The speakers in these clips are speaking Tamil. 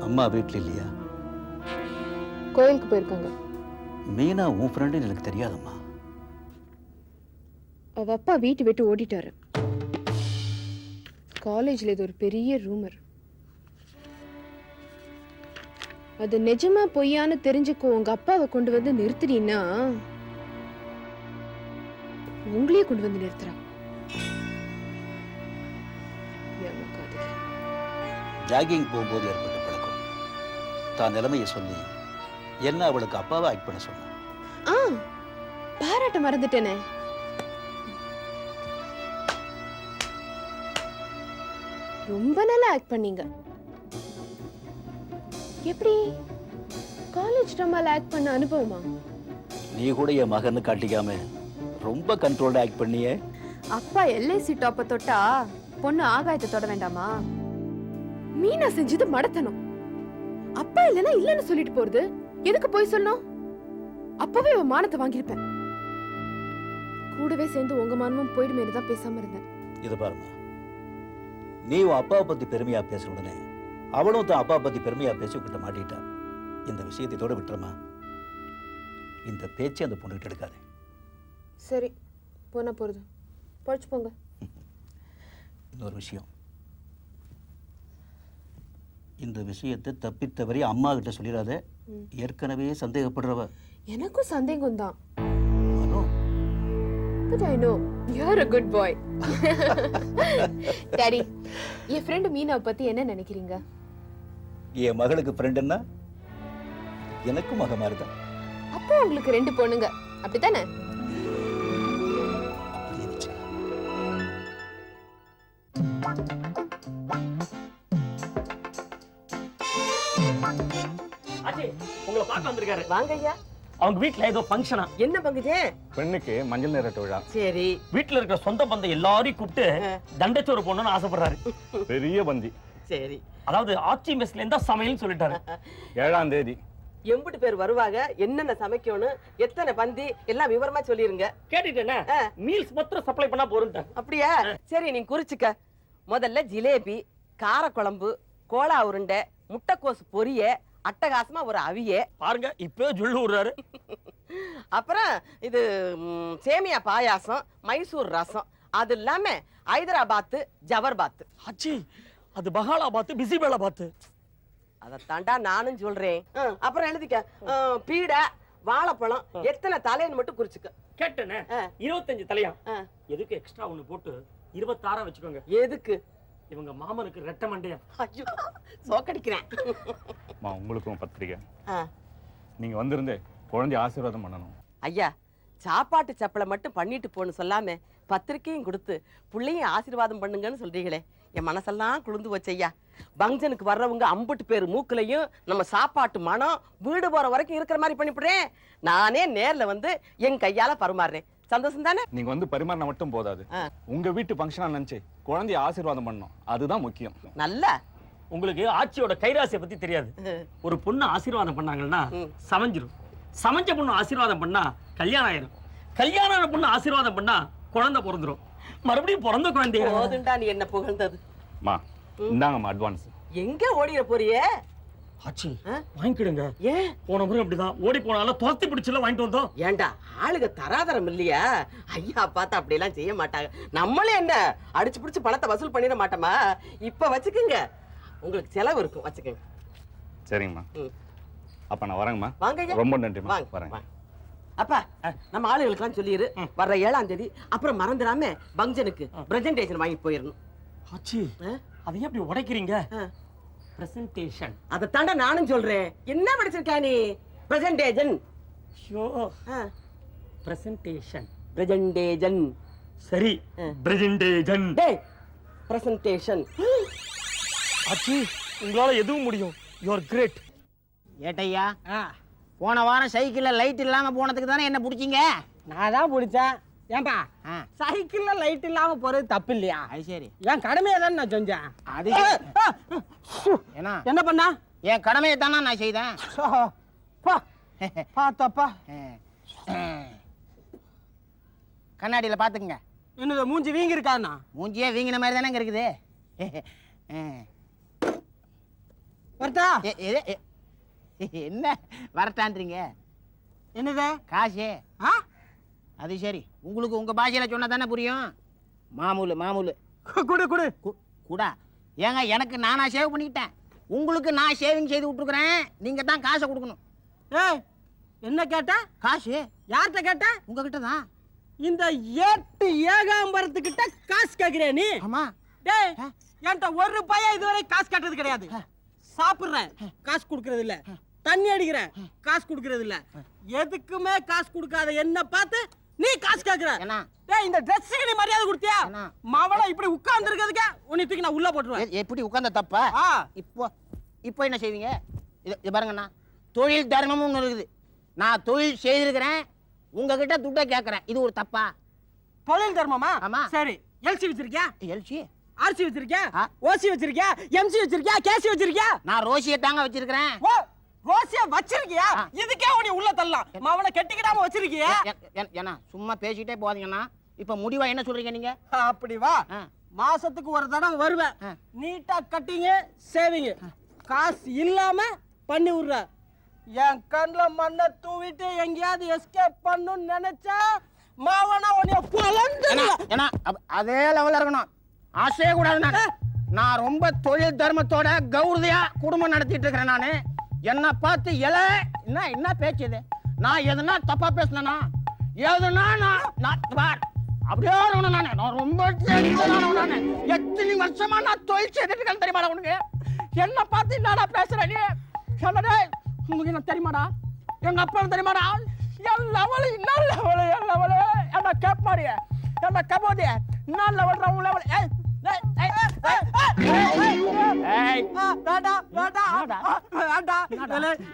அம்மா வீட்டில் இல்லையா? கோயிலுக்கு போயிருக்காங்க. மீனா உன் ஃப்ரெண்டுன்னு எனக்கு தெரியாதம்மா. அவ அப்பா வீட்டு விட்டு ஓடிட்டாரு. காலேஜ்ல இது ஒரு பெரிய ரூமர். அது நிஜமா பொய்யான்னு தெரிஞ்சுக்கோ. உங்க அப்பாவை கொண்டு வந்து நிறுத்தினா உங்களையே கொண்டு வந்து நிறுத்துறா. ஜாகிங் போகும்போது ஏற்பட்ட பழக்கம். தான் நிலைமையை சொல்லி என்ன அவளுக்கு அப்பாவை ஆக்ட் பண்ண சொன்னான். பாராட்ட மறந்துட்டேனே. ரொம்ப நல்லா ஆக்ட் பண்ணீங்க. எப்படி காலேஜ் ட்ராமால ஆக்ட் பண்ண அனுபவமா? நீ கூட என் மகன்னு காட்டிக்காம ரொம்ப கண்ட்ரோல்டா ஆக்ட் பண்ணியே. அப்பா எல்ஐசி டாப்ப தொட்டா பொண்ணு ஆகாயத்தை தொட வேண்டாமா? மீனா செஞ்சது மடத்தனம். அப்பா இல்லனா இல்லன்னு சொல்லிட்டு போறது எதுக்கு போய் சொல்லணும்? அப்பவே அவ மானத்தை வாங்கியிருப்பேன். கூடவே சேர்ந்து உங்க மானமும் போயிடுமே தான் பேசாம இருந்தேன். இது பாருமா, நீ உன் அப்பாவை பத்தி பெருமையா பேசுற உடனே அவளும் தான் அப்பா பத்தி பெருமையா பேசி கிட்ட மாட்டிட்டா. இந்த விஷயத்தை தோட விட்டுறமா. இந்த பேச்சு அந்த பொண்ணுகிட்ட எடுக்காது. சரி, போனா போறது. பழிச்சு போங்க. இன்னொரு விஷயம், இந்த விஷயத்தை தப்பித்தவரை அம்மா கிட்ட சொல்லிடாத. ஏற்கனவே சந்தேகப்படுறவ. எனக்கும் சந்தேகம் தான். But I know you're a good boy. Daddy, என் ஃப்ரெண்ட் மீனாவை பத்தி என்ன நினைக்கிறீங்க? என் மகளுக்கு ஃப்ரெண்டுன்னா எனக்கும் மக மாதிரிதான். அப்போ உங்களுக்கு 2 பொண்ணுங்க, அப்படித்தானே? உங்களை பார்க்க வந்திருக்காரு. வாங்க ஐயா. அவங்க வீட்ல ஏதோ ஃபங்க்ஷனா. என்ன பங்குஜே? பெண்ணுக்கு மஞ்சள் நீர விழா. சரி. வீட்ல இருக்கிற சொந்த பந்தம் எல்லாரையும் கூப்பிட்டு தண்டச்சோறு போடணும்னு ஆசைப்படுறாரு. பெரிய பந்தி. சரி. அதாவது ஆச்சி மெஸ்ல இருந்தா சமையல்னு சொல்லிட்டாரு. 7ஆம் தேதி. எம்புட்டு பேர் வருவாங்க, என்னென்ன சமைக்கணும், எத்தனை பந்தி எல்லாம் விவரமா சொல்லிருங்க. கேட்டுட்டேனே, மீல்ஸ் மாத்திரம் சப்ளை பண்ணா போறேன். அப்படியா? சரி, நீ குறிச்சுக்க. முதல்ல ஜிலேபி, காரக்குழம்பு, கோலா உருண்டை, முட்டைக்கோசு பொரிய, அட்டகாசமா ஒரு அவிய. பாருங்க இப்பவே ஜுள்ளு விடுறாரு. அப்புறம் இது சேமியா பாயாசம், மைசூர் ரசம், அது இல்லாம ஹைதராபாத் ஜவர்பாத். அச்சி, அது பஹாலாபாத் பிசிபேலாபாத். அத தாண்டா நானும் சொல்றேன். அப்புறம் எழுதிக்க. பீடை, வாழைப்பழம், எத்தனை தலைன்னு மட்டும் குறிச்சுக்க. கேட்டனே, 25 தலையா. எதுக்கு எக்ஸ்ட்ரா ஒன்னு போட்டு 26 வச்சுக்கோங்க. எதுக்கு? இவங்க மாமனுக்கு ரெட்ட மண்டையா. ஐயோ, சோக்கடிக்கிறேன். உங்களுக்கும் பத்திரிக்கை. நீங்க வந்திருந்தே குழந்தை ஆசீர்வாதம் பண்ணணும். ஐயா, சாப்பாட்டு சப்பலை மட்டும் பண்ணிட்டு போன்னு சொல்லாம பத்திரிக்கையும் கொடுத்து பிள்ளையும் ஆசீர்வாதம் பண்ணுங்கன்னு சொல்றீங்களே, என் மனசெல்லாம் குளிர்ந்து போச்சு ஐயா. பங்கனுக்கு வர்றவங்க 50 பேர் மூக்குலையும் நம்ம சாப்பாட்டு மனம் வீடு போற வரைக்கும் இருக்கிற மாதிரி பண்ணிவிடுறேன். நானே நேர்ல வந்து என் கையால பரிமாறுறேன். சந்தோஷம் தானே? நீங்க வந்து பரிமாறினா மட்டும் போதாது. உங்க வீட்டு ஃபங்க்ஷனா நினைச்சு குழந்தைய ஆசீர்வாதம் பண்ணணும். அதுதான் முக்கியம். நல்லா. உங்களுக்கு ஆட்சியோட கைராசியை பத்தி தெரியாது. ஒரு பொண்ணு ஆசீர்வாதம் பண்ணாங்கன்னா சமைஞ்சிரும். சமைஞ்ச பொண்ணு ஆசீர்வாதம் பண்ணா கல்யாணம் ஆயிரும். கல்யாணம் பொண்ணு ஆசீர்வாதம் பண்ணா குழந்தை பிறந்துரும். மறுபடியும் பிறந்த குழந்தை. போதுண்டா நீ என்ன புகழ்ந்தது. மா, இந்தாங்கம்மா அட்வான்ஸ். எங்க ஓடிற போறியே? ஆச்சி, வாங்கிக்கிடுங்க. ஏன்? போன முறை அப்படிதான் ஓடி போனாலும் துரத்தி பிடிச்சல வாங்கிட்டு வந்தோம். ஏண்டா ஆளுக தராதரம் இல்லையா? ஐயா பார்த்தா அப்படி எல்லாம் செய்ய மாட்டாங்க. நம்மளே என்ன அடிச்சு பிடிச்சு பணத்தை வசூல் பண்ணிட மாட்டோமா? இப்ப வச்சுக்கோங்க, உங்களுக்கு செலவு இருக்கும், வச்சுக்கோங்க. சரிங்கம்மா. அப்ப நான் வரேங்கம்மா. வாங்க. ரொம்ப நன்றிம்மா. வரேன். அப்பா, நம்ம ஆளுகளுக்கெல்லாம் சொல்லிடு, வர்ற 7ஆம் தேதி. அப்புறம் மறந்துடாம பங்கனுக்கு பிரசன்டேஷன் வாங்கி போயிடணும். ஆச்சி, அதையும் அப்படி உடைக்கிறீங்க? பிரசன்டேஷன். அதை தாண்டா நானும் சொல்றேன். என்ன படிச்சிருக்கா நீ? பிரசன்டேஷன். Show, presentation. பிரசன்டேஷன். சரி, பிரசன்டேஷன். டேய், பிரசன்டேஷன். ஆச்சி, உங்களால எதுவும் முடியும். You are great. ஏட்டையா, போன வாரம் சைக்கிள்ல லைட் இல்லாம போனதுக்கு தானே என்ன பிடிச்சிங்க? நான் தான் பிடிச்சேன். ஏன்பா, சைக்கிள்ல லைட் இல்லாம போறது தப்பு இல்லையா? அது சரி, என் கடமையை தான் நான் செஞ்சேன். அது என்ன பண்ணா? என் கடமையை தானே நான் செய்தேன். பார்த்தப்பா, கண்ணாடியில பாத்துக்குங்க. என்னது மூஞ்சி வீங்கி இருக்காண்ணா? மூஞ்சியே வீங்கின மாதிரி தானே இருக்குது. வரட்டா? என்ன வரட்டான்றீங்க? என்னது? காசு. ஆ? அது சரி, உங்களுக்கு உங்க பாஷையில சொன்னா தானே புரியும். மாமூலு மாமூலு. குடு குடு. கூடா ஏங்க, எனக்கு நானா சேவ் பண்ணிக்கிட்டேன், உங்களுக்கு நான் சேவிங் செய்து விட்டுருக்குறேன். நீங்க தான் காசை கொடுக்கணும். ஏய், என்ன கேட்ட? காசு யார்கிட்ட கேட்ட? உங்ககிட்ட தான். இந்த ஏட்டு ஏகாம்பரத்துக்கிட்ட காசு கேக்குறியா நீ? ஆமா. டேய், என்கிட்ட ஒரு பையன் இதுவரை காசு கட்டது கிடையாது. சாப்பிடுறேன், காசு கொடுக்கறது இல்ல. தண்ணி அடிக்கிறேன், காசு கொடுக்கறது இல்ல. எதுக்குமே காசு கொடுக்காத என்ன பார்த்து நீ காசு கேக்குற. என்ன? டேய், இந்த ட்ரெஸ்ஸுக்கு நீ மரியாதை கொடுத்தியா? என்ன? மாவள இப்படி உட்கார்ந்து இருக்கிறதுக்கு உன்னை தூக்கி நான் உள்ள போட்டுருவேன். எப்படி உட்கார்ந்த தப்பா? ஆ. இப்போ என்ன செய்வீங்க? இது பாருங்கண்ணா, தொழில் தர்மமும் ஒன்று இருக்குது. நான் தொழில் செய்திருக்கிறேன், உங்ககிட்ட துட்டை கேட்கறேன். இது ஒரு தப்பா? தொழில் தர்மமா? ஆமா. சரி, எல்சி வச்சிருக்கியா? எல்சி? ஆர்சி வச்சிருக்கியா? ஆ. ஓசி வச்சிருக்கியா? எம்சி வச்சிருக்கியா? கேசி வச்சிருக்கியா? நான் ரோசியை தாங்க வச்சிருக்கிறேன். ஓ, ரோசியா வச்சிருக்கியா? ஆ. இதுக்கே உன்னை உள்ள தள்ளலாம். மாவள கெட்டிக்கிடாம வச்சிருக்கியா? ஏன்னா சும்மா பேசிட்டே போதீங்கண்ணா. இப்ப முடிவா என்ன சொல்றீங்க நீங்க? அப்படி வா. ஆ. மாசத்துக்கு ஒரு தடவை வருவேன். ஆ. நீட்டா கட்டிங்க, சேவிங்க. காசு இல்லாம பண்ணி விடுற. என் கண்ணுல மண்ணை தூவிட்டு எங்கேயாவது எஸ்கேப் பண்ணணும்னு நினைச்சா மாவனா உன்னைய பொலந்து. ஏன்னா அதே லெவல்ல இருக்கணும், ஆசையே கூடாது. நான் ரொம்ப தொழில் தர்மத்தோட கௌரதியா குடும்பம் நடத்திட்டு இருக்கிறேன். நானு என்ன பார்த்து என்ன பேச்சு இது? நான் எதுனா தப்பா பேசினா எதுனா நான் அப்படியே நான் ரொம்ப நானு எத்தனை வருஷமா நான் தொழில் செய்துட்டு இருக்கேன் தெரியுமாடா உனக்கு? என்ன பார்த்து என்னடா பேசுற நீ? சொல்லடே, உங்களுக்கு என்ன தெரியுமாடா? எங்க அப்பா தெரியுமாடா? என் லெவலு என்ன லெவலு? என் லெவலு என்ன கேப் மாறிய என்ன கபோதிய என்ன லெவல்? உன் லெவல்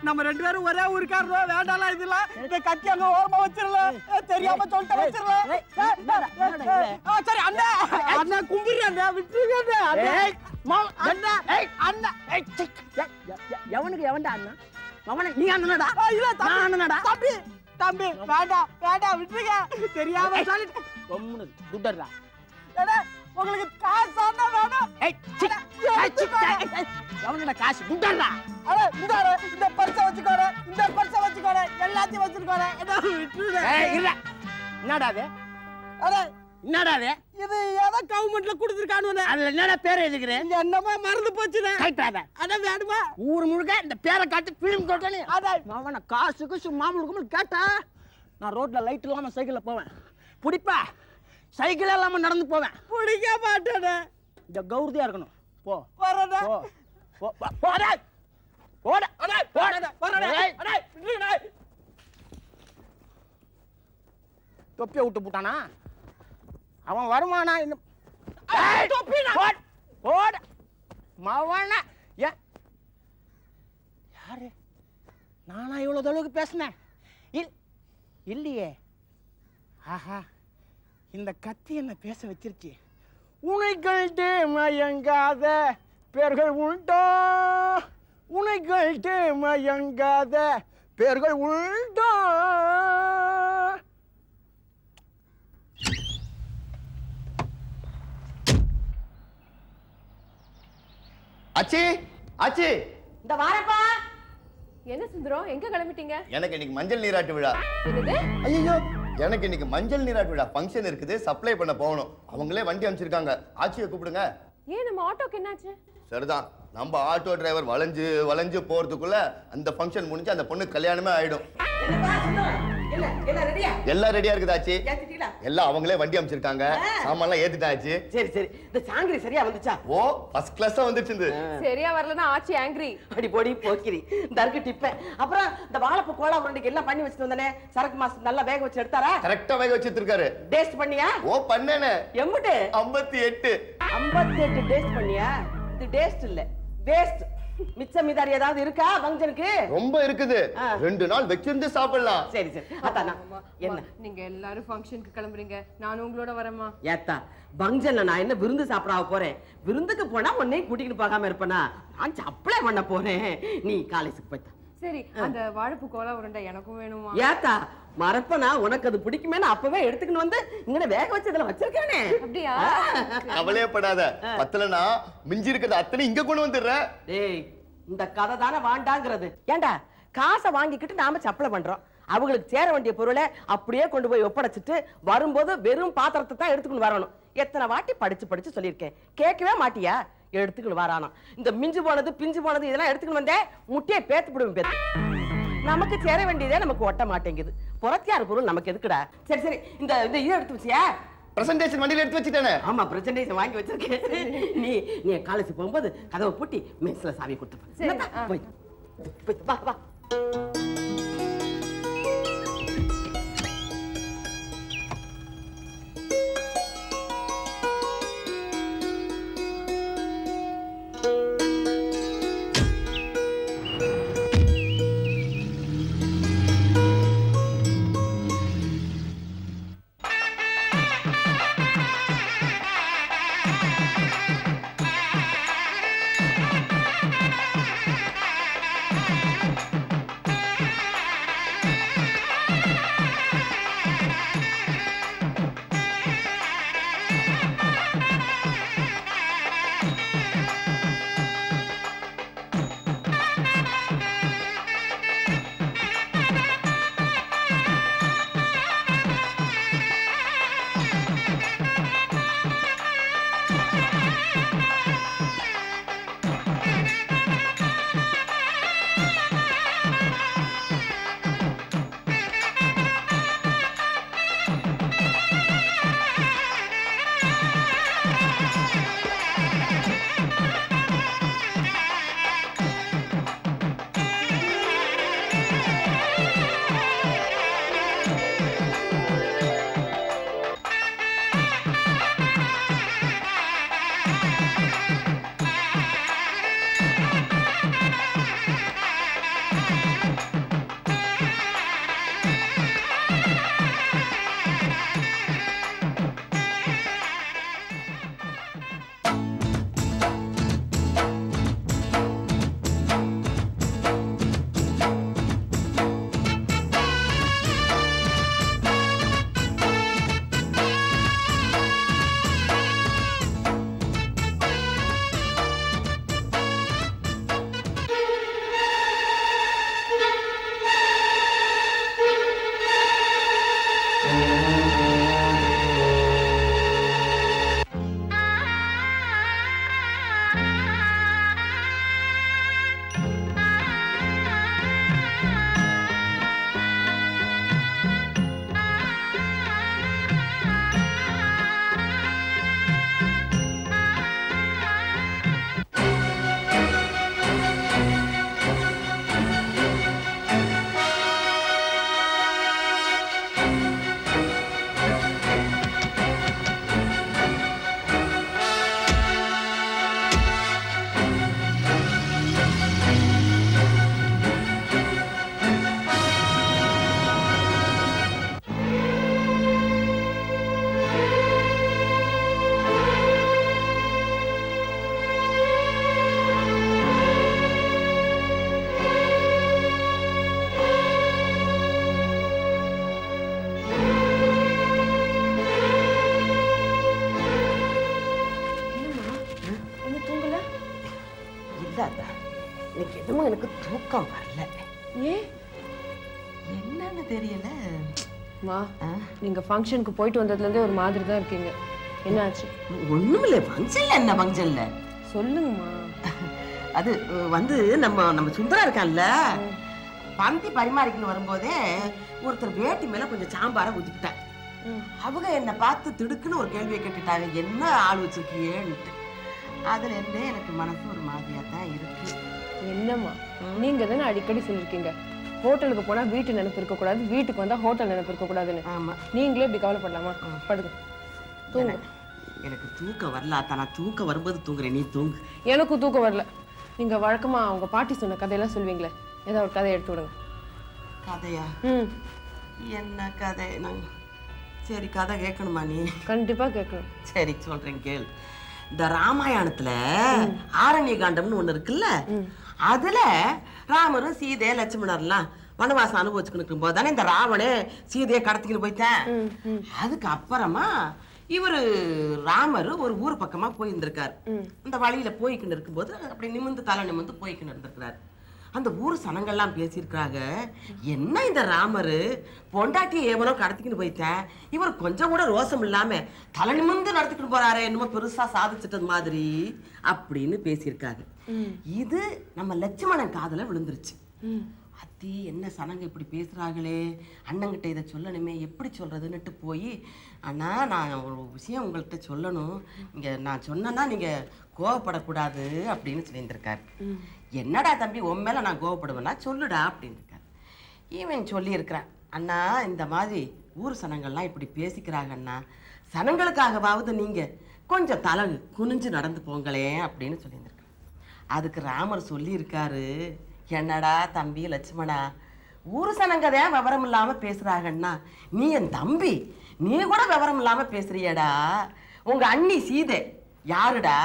நம்ம ரெண்டு பேரும் ஒரே ஊருக்காரோ. வேண்டாம், இதெல்லாம் இந்த கத்தி அங்க ஓரமா வச்சிடலாம். தெரியாம சொல்லிட்டு வச்சிடலாம். சரி அண்ணா, அண்ணா கும்பிடுறேன், விட்டுருங்க. எவனுக்கு எவன்டா அண்ணா? அவனை நீ அண்ணனடா? நான் அண்ணனடா. தம்பி தம்பி, வேண்டாம் வேண்டாம், விட்டுருங்க. தெரியாம சொல்லிட்டு துட்டர்டா. உங்களுக்கு காசு வேணும். எவனோட காசு? துட்டர்டா. இந்த பர்ஸை வச்சுக்கோட, இந்த பர்ஸை வச்சுக்கோட, எல்லாத்தையும் வச்சிருக்கோட. என்னடா அது? என்னடா அது? இது ஏதோ கவர்மெண்ட்ல கொடுத்துருக்கானு. அதுல என்னடா பேரை எழுதுகிறேன்? என்னமா மறந்து போச்சுனே. அதான் வேணுமா? ஊர் முழுக்க இந்த பேரை காட்டு பிலிம் போட்டானே. அவன காசுக்கு மாமூலுக்கு கேட்டா நான் ரோட்ல லைட் இல்லாம சைக்கிள்ல போவேன். பிடிப்பா? சைக்கிள் இல்லாம நடந்து போவேன். பிடிக்க மாட்டேனே. இந்த கௌரதியா இருக்கணும். போ வரடா. போ போடா போடா வரடா. தொப்பியை விட்டு போட்டானா? அவன் வருமானா? யாரு? நானா இவ்வளவு அளவுக்கு பேசினேன்? இல்லையே. ஆஹா, இந்த கத்தி என்ன பேச வச்சிருச்சு. உனைகள்ட்டு மயங்காத பேர்கள் உண்டோ, உனைகள்ட்டு மயங்காத பேர்கள் உண்டோ. ஆச்சி, ஆச்சி, இந்த வாரப்பா. என்ன சுந்தரம், எங்க கிளம்பிட்டீங்க? எனக்கு இன்னைக்கு மஞ்சள் நீராட்டு விழா. என்னது? ஐயோ, எனக்கு இன்னைக்கு மஞ்சள் நீராட்டு விழா ஃபங்க்ஷன் இருக்குது, சப்ளை பண்ண போகணும். அவங்களே வண்டி அனுப்பிச்சிருக்காங்க. ஆச்சியை கூப்பிடுங்க. ஏன் நம்ம ஆட்டோக்கு என்னாச்சு? சரிதான், நம்ம ஆட்டோ டிரைவர் வளைஞ்சு வளைஞ்சு போறதுக்குள்ள அந்த ஃபங்க்ஷன் முடிஞ்சு அந்த பொண்ணு கல்யாணமே ஆயிடும். எல்லாம் ரெடியா இருக்குது ஆச்சி. எல்லாம் அவங்களே வண்டி அனுப்பிச்சிருக்காங்க. சாமான்லாம் ஏத்திட்டாச்சு. சரி சரி, இந்த சாங்கிரி சரியா வந்துச்சா? ஓ, ஃபர்ஸ்ட் கிளாஸா வந்துச்சு. சரியா வரலன்னா ஆச்சி ஆங்கிரி. அடி போடி போக்கிரி. இந்த இருக்கு டிப்பேன். அப்புறம் இந்த வாழைப்பூ கோலா உருண்டைக்கு எல்லாம் பண்ணி வச்சுட்டு வந்தானே, சரக்கு மாசம் நல்லா வேக வச்சு எடுத்தாரா? கரெக்டா வேக வச்சிட்டு இருக்காரு. டேஸ்ட் பண்ணியா? ஓ, பண்ணேனே. எம்புட்டு? 58. 58 டேஸ்ட் பண்ணியா? இது டேஸ்ட் இல்ல, வேஸ்ட். மிச்சம் மீதாரி ஏதாவது இருக்கா ஃபங்க்ஷனுக்கு? ரொம்ப இருக்குது. 2 நாள் வச்சிருந்து சாப்பிடலாம். சரி சரி, அதானா என்ன? நீங்க எல்லாரும் ஃபங்க்ஷனுக்கு கிளம்புறீங்க, நான் உங்களோட வரேம்மா. ஏத்தா, ஃபங்க்ஷன்ல நான் என்ன விருந்து சாப்பிட போறேன்? விருந்துக்கு போனா உன்னையும் கூட்டிட்டு போகாம இருப்பேனா? நான் சப்ளை பண்ண போறேன். நீ காலேஜுக்கு போய்த்தா. சரி, அந்த வாழைப்பூ கோலா உருண்டை எனக்கும் வேணுமா? ஏத்தா, மறப்பனா உனக்கு அது பிடிக்குமே, நான் அப்பவே எடுத்துக்கணும் வந்து இங்க வேக வச்சதுல வச்சிருக்கானே. அப்படியா? கவலையப்படாத, பத்தலனா மிஞ்சி இருக்கிறது அத்தனை இங்க கொண்டு வந்துடுறேன். டேய், இந்த கதை தானே வாண்டாங்கிறது. ஏண்டா காசை வாங்கிக்கிட்டு நாம சப்ளை பண்றோம், அவங்களுக்கு சேர வேண்டிய பொருளை அப்படியே கொண்டு போய் ஒப்படைச்சிட்டு வரும்போது வெறும் பாத்திரத்தை தான் எடுத்துக்கணும் வரணும். எத்தனை வாட்டி படிச்சு சொல்லியிருக்கேன், கேட்கவே மாட்டியா? எடுத்துக்கணும் வரானா. இந்த மிஞ்சு போனது பிஞ்சு போனது இதெல்லாம் எடுத்துக்கணும் வந்தே முட்டியை பேத்து விடுவேன் பேத்து. நமக்கு சேர வேண்டியதே நமக்கு ஒட்ட மாட்டேங்குது. புறத்தியார் பொருள் நமக்கு எதுக்குடா? சரி சரி, இந்த இது எடுத்து வச்சியா? பிரசன்டேஷன் வண்டியில எடுத்து வச்சுட்டேனே. ஆமா, பிரசன்டேஷன் வாங்கி வச்சிருக்கேன். நீ காலேஜ் போகும்போது கதவை பூட்டி மெஸ்ல சாவி கொடுத்து போய் வா வா. இன்னைக்கு எதுவும் எனக்கு தூக்கம் வரல. ஏன் என்னன்னு தெரியல. மா, நீங்க ஃபங்க்ஷனுக்கு போயிட்டு வந்ததுல இருந்தே ஒரு மாதிரி தான் இருக்கீங்க. என்ன ஆச்சு? ஒண்ணுமில்ல, ஃபங்க்ஷன்ல என்ன ஃபங்க்ஷன்ல சொல்லுங்கம்மா. அது வந்து நம்ம சுந்தரா இருக்கான்ல, பந்தி பரிமாறிக்கணும் வரும்போதே ஒருத்தர் வேட்டி மேல கொஞ்சம் சாம்பாரை ஊத்திக்கிட்டேன். அவங்க என்ன பார்த்து திடுக்குன்னு ஒரு கேள்வியை கேட்டுட்டாங்க, என்ன ஆள் வச்சிருக்கியேன்ட்டு. அதுல இருந்தே எனக்கு மனசு ஒரு மாதிரியா தான் இருக்கு. என்னம்மா, நீங்க தானே அடிக்கடி சொல்லிருக்கீங்க ஹோட்டலுக்கு போனா வீட்டு நினைப்பு இருக்க கூடாது, வீட்டுக்கு வந்தா ஹோட்டல் நினைப்பு இருக்க கூடாதுன்னு. ஆமா, நீங்களே இப்படி கவலைப்படலாமா? படுங்க, தூங்க. எனக்கு தூக்கம் வரல. நான் தூக்கம் வரும்போது தூங்குறேன், நீ தூங்கு. எனக்கும் தூக்கம் வரல. நீங்க வழக்கமா அவங்க பாட்டி சொன்ன கதையெல்லாம் சொல்வீங்களே, ஏதாவது ஒரு கதை எடுத்து விடுங்க. கதையா? என்ன கதை? சரி, கதை கேட்கணுமா நீ? கண்டிப்பா கேட்கணும். சரி, சொல்றேன் கேள். இந்த ராமாயணத்துல ஆரண்ய காண்டம்னு ஒண்ணு இருக்குல்ல, அதுல ராமரும் சீதை லட்சுமணர்லாம் வனவாசம் அனுபவிச்சுக்கணும் போது தானே இந்த ராவணே சீதையை கடத்திக்கிட்டு போயிட்டேன். அதுக்கு அப்புறமா இவரு ராமர் ஒரு ஊர் பக்கமா போயிருந்திருக்காரு. அந்த வழியில போய்க்கின்னு இருக்கும்போது அப்படி நிமிந்து தலை நிமிந்து போய்க்கின்னு இருந்திருக்கிறாரு. அந்த ஊர் சனங்கள்லாம் பேசியிருக்கிறாங்க, என்ன இந்த ராமர் பொண்டாட்டியை ஏவனோ கடத்திக்கின்னு போயிட்டேன், இவர் கொஞ்சம் கூட ரோசம் இல்லாம தலை நிமிந்து நடத்திக்கிட்டு போறாரு, என்னமோ பெருசா சாதிச்சிட்டது மாதிரி அப்படின்னு பேசியிருக்காங்க. இது நம்ம லட்சுமணன் காதுல விழுந்துருச்சு. அத்தி என்ன சனங்க இப்படி பேசுறாங்களே, அண்ணங்கிட்ட இதை சொல்லணுமே, எப்படி சொல்றதுன்னுட்டு போய், அண்ணா நான் ஒரு விஷயம் உங்கள்கிட்ட சொல்லணும், இங்க நான் சொன்னேன்னா நீங்க கோவப்படக்கூடாது அப்படின்னு சொல்லியிருந்திருக்காரு. என்னடா தம்பி உன் மேல நான் கோவப்படுவேன்னா சொல்லுடா அப்படின்னு இருக்காரு. இவன் சொல்லியிருக்கிறான், அண்ணா இந்த மாதிரி ஊர் சனங்கள்லாம் இப்படி பேசிக்கிறாங்க அண்ணா, சனங்களுக்காகவாவது நீங்க கொஞ்சம் தலை குனிஞ்சு நடந்து போங்களேன் அப்படின்னு சொல்லியிருந்திருக்காரு. அதுக்கு ராமர் சொல்லியிருக்காரு, என்னடா தம்பி லட்சுமணா, ஊரு சனங்கதான் விவரம் இல்லாம பேசுறாங்கன்னா, நீ என் தம்பி, நீ கூட விவரம் இல்லாம பேசுறியடா. உங்க அண்ணி சீதை யாருடா?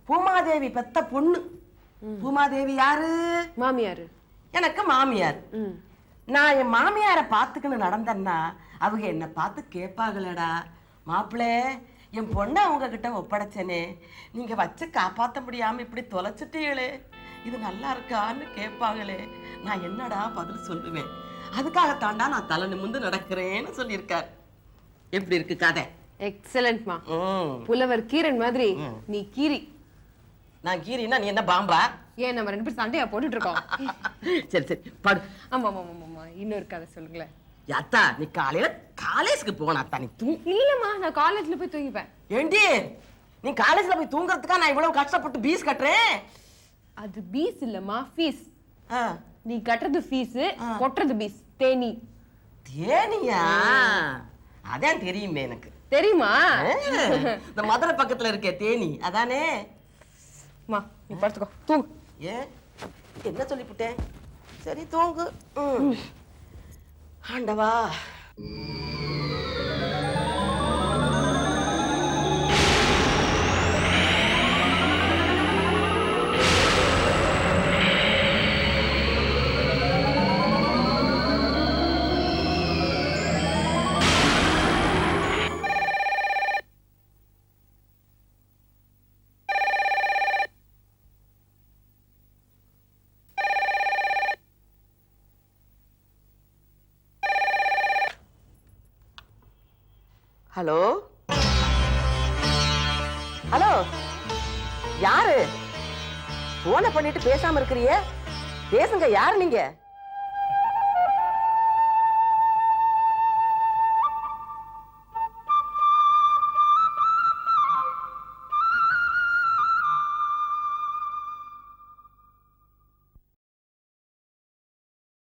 பூமாதேவி பெத்த பொண்ணு. பூமாதேவி யாரு? மாமியாரு. எனக்கு மாமியார். நான் என் மாமியார பாத்துக்கின்னு நடந்தேன்னா அவங்க என்ன பார்த்து கேட்பாங்களேடா, மாப்பிள்ளை என் பொண்ணை அவங்க கிட்ட ஒப்படைச்சனே, நீங்க வச்சு காப்பாற்ற முடியாம இப்படி தொலைச்சிட்டீங்களே, இது நல்லா இருக்கான்னு கேட்பாங்களே, நான் என்னடா பதில் சொல்லுவேன்? அதுக்காகத்தாண்டா நான் தலை நிமிந்து நடக்கிறேன்னு சொல்லியிருக்கார். எப்படி இருக்கு கதை? எக்ஸலன்ட்மா. புலவர் கீரன் மாதிரி நீ கீரி. நான் கீரினா நீ என்ன பாம்பா? ஏன் நம்ம 2 பேரும் சண்டையா போட்டுட்டு இருக்கோம்? சரி சரி பாடு. ஆமா ஆமா ஆமா, இன்னொரு கதை சொல்லுங்களேன். யாத்தா நீ காலையில காலேஜுக்கு போனாத்தா நீ இல்லம்மா, நான் காலேஜ்ல போய் தூங்கிப்பேன். ஏண்டி நீ காலேஜ்ல போய் தூங்குறதுக்கா நான் இவ்வளவு கஷ்டப்பட்டு பீஸ் கட்டுறேன்? அது பீஸ் இல்லம்மா, ஃபீஸ். நீ கட்டுறது ஃபீஸ், கொட்டுறது பீஸ். தேனி. தேனியா? அதான் தெரியுமே எனக்கு. தெரியுமா? இந்த மதுரை பக்கத்துல இருக்க தேனி அதானே? மா நீ படுத்துக்கோ, தூங்கு. ஏன் என்ன சொல்லிவிட்டேன்? சரி தூங்கு. ஆண்டவா. ஹலோ ஹலோ, யாரு போனை பண்ணிட்டு பேசாம இருக்கிறிய? பேசுங்க, யாரு நீங்க?